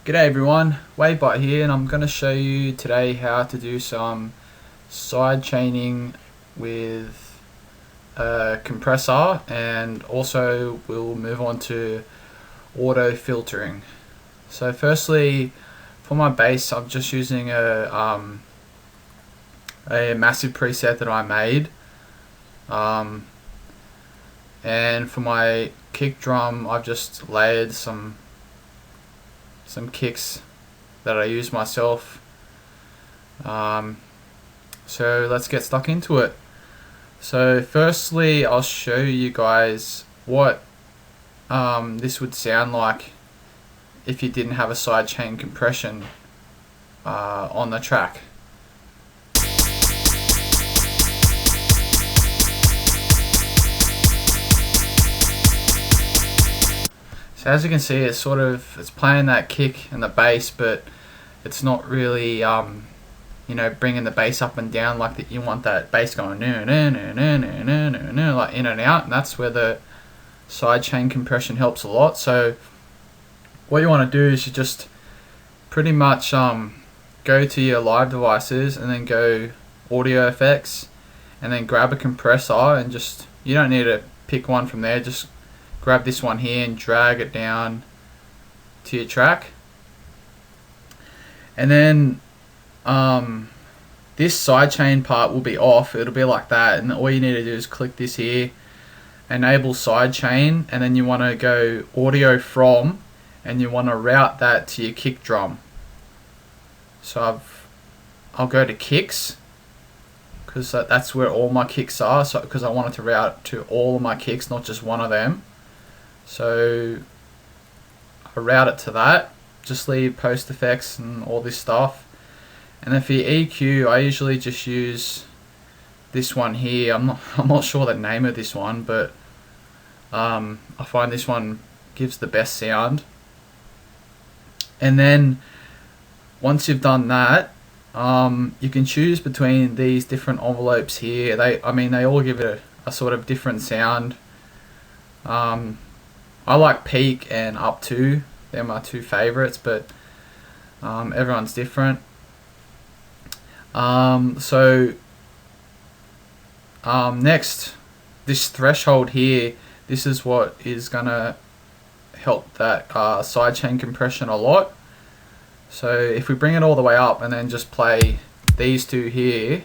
G'day everyone, Wavebot here, and I'm going to show you today how to do some side chaining with a compressor, and also we'll move on to auto filtering. So firstly, for my bass, I'm just using a massive preset that I made, and for my kick drum I've just layered some kicks that I use myself. So let's get stuck into it. So firstly, I'll show you guys what this would sound like if you didn't have a sidechain compression on the track. So as you can see, it's it's playing that kick and the bass, but it's not really bringing the bass up and down like that. You want that bass going like in and out, and that's where the sidechain compression helps a lot. So what you want to do is you just pretty much go to your live devices and then go audio effects and then grab a compressor, and just, you don't need to pick one from there, just grab this one here and drag it down to your track. And then this sidechain part will be off. It'll be like that, and all you need to do is click this here, enable sidechain, and then you want to go audio from, and you want to route that to your kick drum. So I'll go to kicks, because that's where all my kicks are, so because I want it to route to all of my kicks, not just one of them. So I route it to that, just leave post effects and all this stuff. And then for your EQ, I usually just use this one here. I'm not sure the name of this one, but I find this one gives the best sound. And then once you've done that, you can choose between these different envelopes here. They all give it a sort of different sound. I like peak and up to. They're my two favorites, but everyone's different. Next, this threshold here, this is what is gonna help that sidechain compression a lot. So if we bring it all the way up and then just play these two here,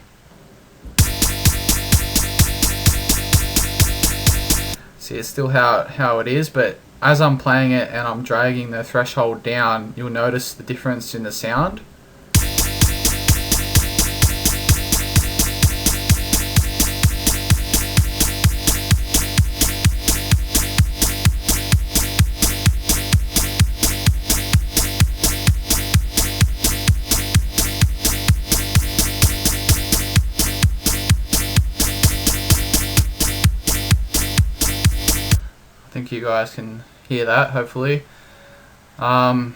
see, it's still how it is, but as I'm playing it and I'm dragging the threshold down, you'll notice the difference in the sound. I think you guys can hear that, hopefully. So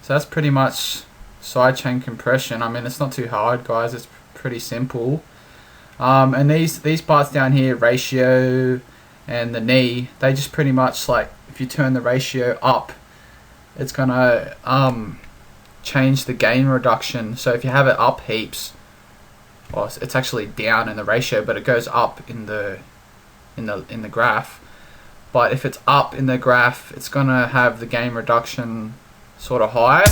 that's pretty much sidechain compression. I mean, it's not too hard, guys, it's pretty simple. And these parts down here, ratio and the knee, they just pretty much, like, if you turn the ratio up, it's gonna change the gain reduction. So if you have it up heaps, well, it's actually down in the ratio, but it goes up in the graph. But if it's up in the graph, it's gonna have the gain reduction sort of high.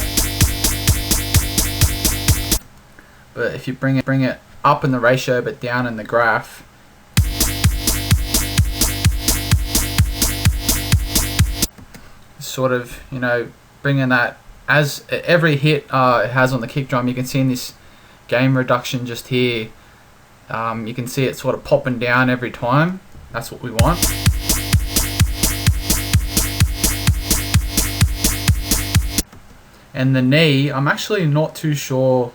But if you bring it up in the ratio but down in the graph, sort of, bringing that, as every hit it has on the kick drum, you can see in this gain reduction just here, you can see it sort of popping down every time. That's what we want. And the knee, I'm actually not too sure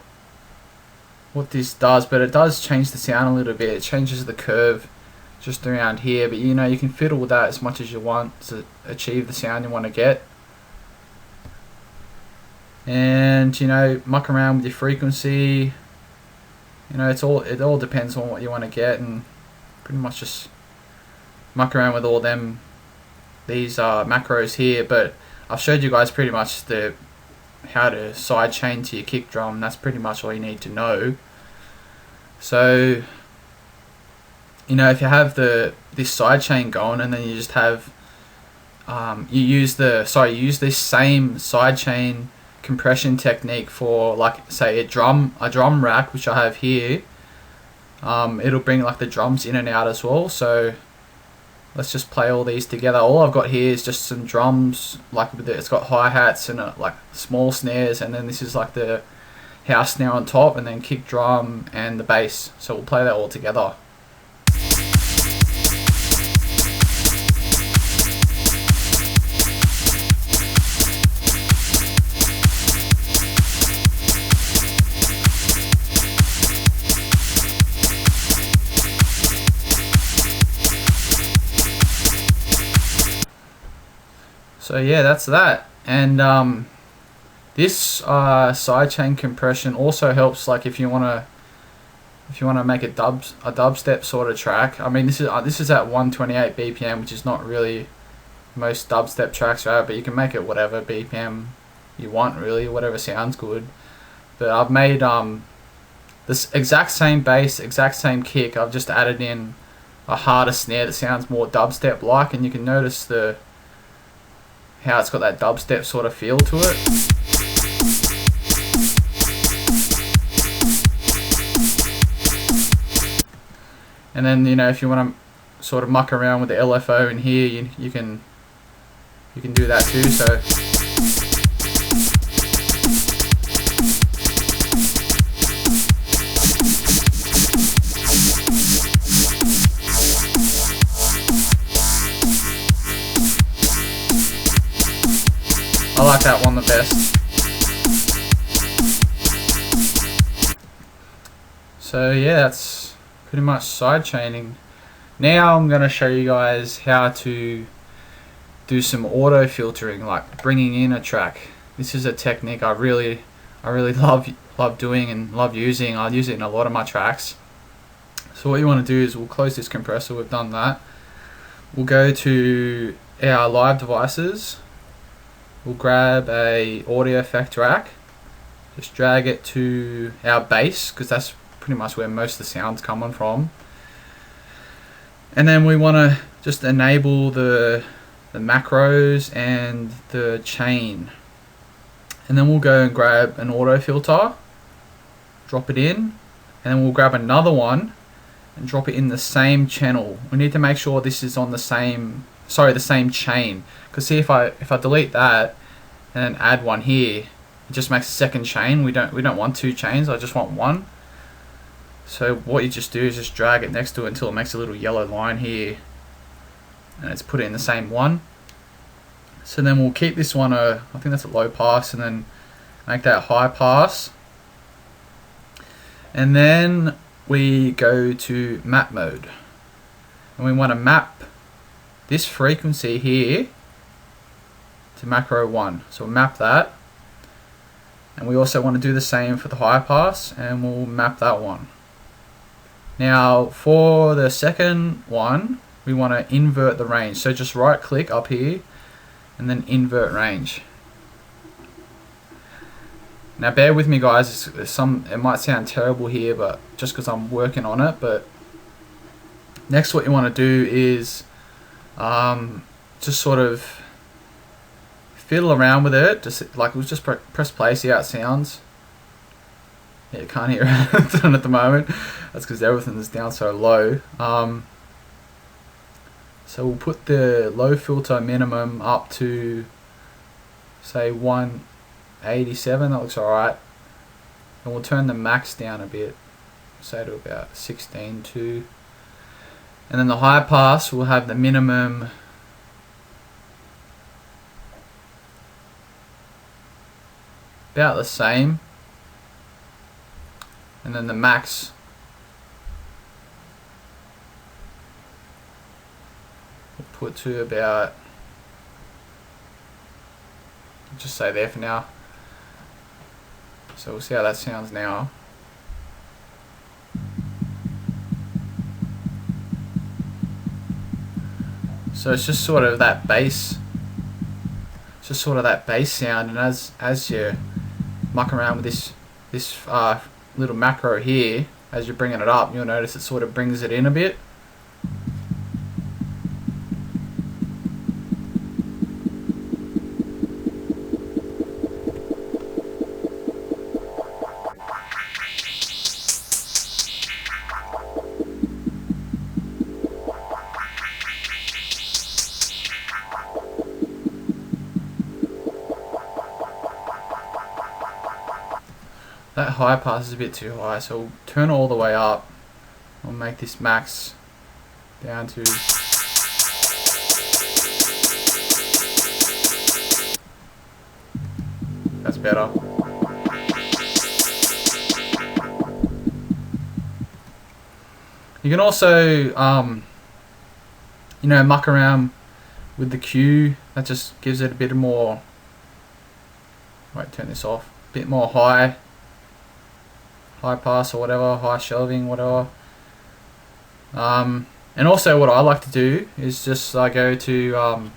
what this does, but it does change the sound a little bit. It changes the curve just around here, but you can fiddle with that as much as you want to achieve the sound you want to get. And muck around with your frequency. It all depends on what you want to get, and pretty much just muck around with all these macros here. But I've showed you guys pretty much the how to sidechain to your kick drum. That's pretty much all you need to know. So, you know, if you have this sidechain going, and then you just have you use this same sidechain compression technique for, like, say a drum rack, which I have here. It'll bring like the drums in and out as well. So let's just play all these together. All I've got here is just some drums, like it's got hi-hats and like small snares, and then this is like the house snare on top, and then kick drum and the bass. So we'll play that all together. So yeah, that's that. And this sidechain compression also helps, like if you wanna make a dubstep sort of track. I mean, this is at 128 BPM, which is not really most dubstep tracks, right? But you can make it whatever BPM you want, really, whatever sounds good. But I've made this exact same bass, exact same kick. I've just added in a harder snare that sounds more dubstep like, and you can notice how it's got that dubstep sort of feel to it. And then, you know, if you want to sort of muck around with the LFO in here, you can do that too. So I like that one the best. So yeah, that's pretty much sidechaining. Now I'm going to show you guys how to do some auto filtering, like bringing in a track. This is a technique I really love doing and love using. I use it in a lot of my tracks. So what you want to do is we'll close this compressor. We've done that. We'll go to our live devices. We'll grab a audio effect rack, just drag it to our bass, because that's pretty much where most of the sound's coming from. And then we want to just enable the macros and the chain. And then we'll go and grab an auto filter, drop it in, and then we'll grab another one and drop it in the same channel. We need to make sure this is on the same chain, because see, if I delete that and then add one here, it just makes a second chain. We don't want two chains, I just want one. So what you just do is just drag it next to it until it makes a little yellow line here, and let's put it in the same one. So then we'll keep this one I think that's a low pass, and then make that high pass. And then we go to map mode, and we want to map this frequency here to macro 1. So we'll map that, and we also want to do the same for the high pass, and we'll map that one. Now for the second one, we want to invert the range. So just right click up here and then invert range. Now bear with me guys, it might sound terrible here, but just because I'm working on it. But next what you want to do is just sort of fiddle around with it, just like we'll just press play, see how it sounds. Yeah, you can't hear it at the moment. That's because everything is down so low. So we'll put the low filter minimum up to say 187. That looks alright. And we'll turn the max down a bit, say to about 16.2. And then the high pass will have the minimum about the same, and then the max we'll put to about, just say there for now. So we'll see how that sounds now. So it's just sort of that bass, sound, and as you muck around with this little macro here, as you're bringing it up, you'll notice it sort of brings it in a bit. That high pass is a bit too high, so we'll turn it all the way up. We'll make this max down to... That's better. You can also, you know, muck around with the Q. That just gives it a bit more... Wait, turn this off. A bit more high pass or whatever, high shelving, whatever. And also what I like to do is just I go to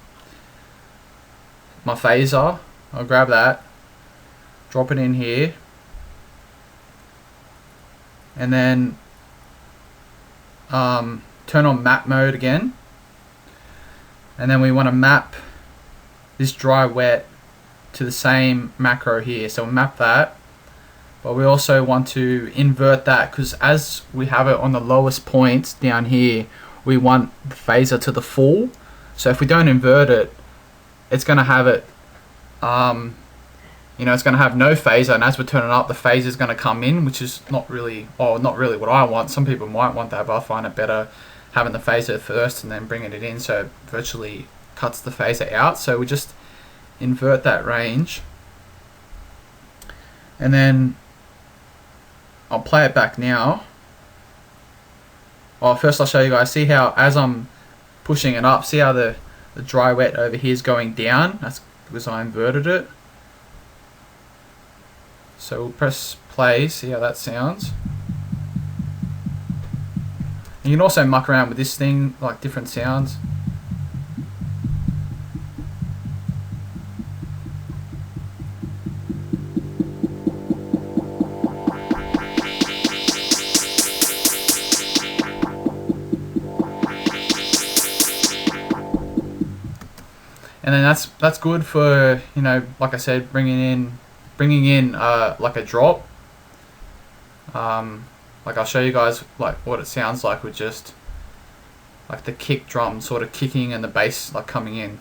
my phaser. I'll grab that, drop it in here, and then turn on map mode again. And then we want to map this dry wet to the same macro here. So we'll map that. But we also want to invert that, because as we have it on the lowest points down here, we want the phaser to the full. So if we don't invert it, it's going to have it, you know, it's going to have no phaser, and as we turn it up, the phaser is going to come in, which is not really what I want. Some people might want that, but I find it better having the phaser first and then bringing it in, so it virtually cuts the phaser out. So we just invert that range, and then I'll play it back now. Oh, first I'll show you guys. See how as I'm pushing it up, see how the dry wet over here is going down? That's because I inverted it. So we'll press play, see how that sounds. You can also muck around with this thing, like different sounds. And then that's good for, you know, like I said, bringing in like a drop. Like I'll show you guys like what it sounds like with just like the kick drum sort of kicking and the bass like coming in.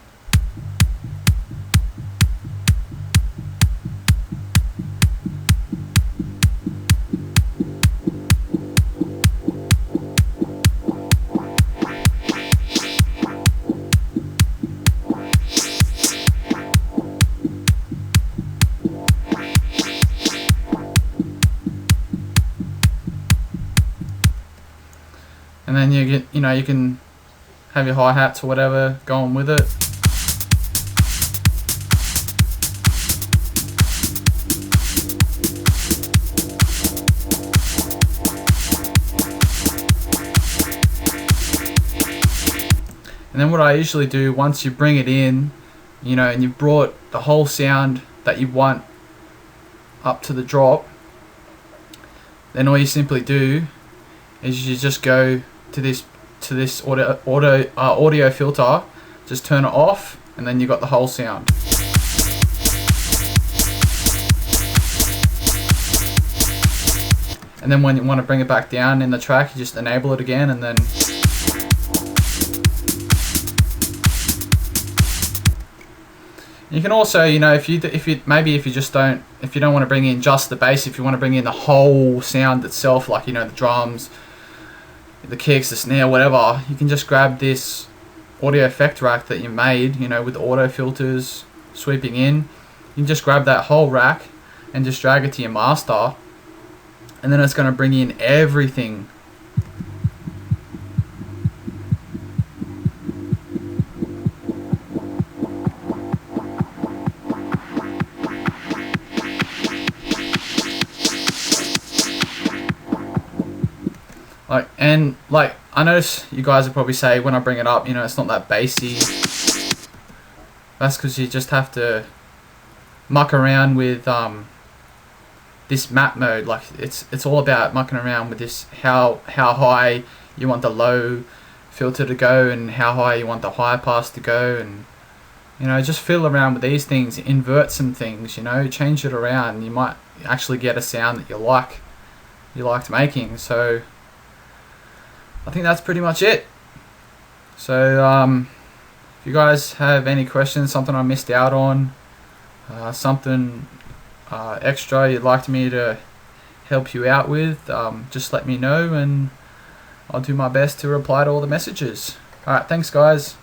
And then you can have your hi-hats or whatever going with it. And then what I usually do, once you bring it in, you know, and you've brought the whole sound that you want up to the drop, then all you simply do is you just go to this audio filter, just turn it off, and then you got the whole sound. And then when you want to bring it back down in the track, you just enable it again, and then you can also, you know, if you don't want to bring in just the bass, if you want to bring in the whole sound itself, like, you know, the drums, the kicks, the snare, whatever, you can just grab this audio effect rack that you made, you know, with the auto filters sweeping in. You can just grab that whole rack and just drag it to your master, and then it's going to bring in everything. Like I notice you guys will probably say when I bring it up, you know, it's not that bassy. That's because you just have to muck around with this map mode, like it's all about mucking around with this, how high you want the low filter to go and how high you want the high pass to go, and you know, just fiddle around with these things, invert some things, you know, change it around. You might actually get a sound that you liked making. So I think that's pretty much it. So if you guys have any questions, something I missed out on, something extra you'd like me to help you out with, just let me know and I'll do my best to reply to all the messages. Alright, thanks guys.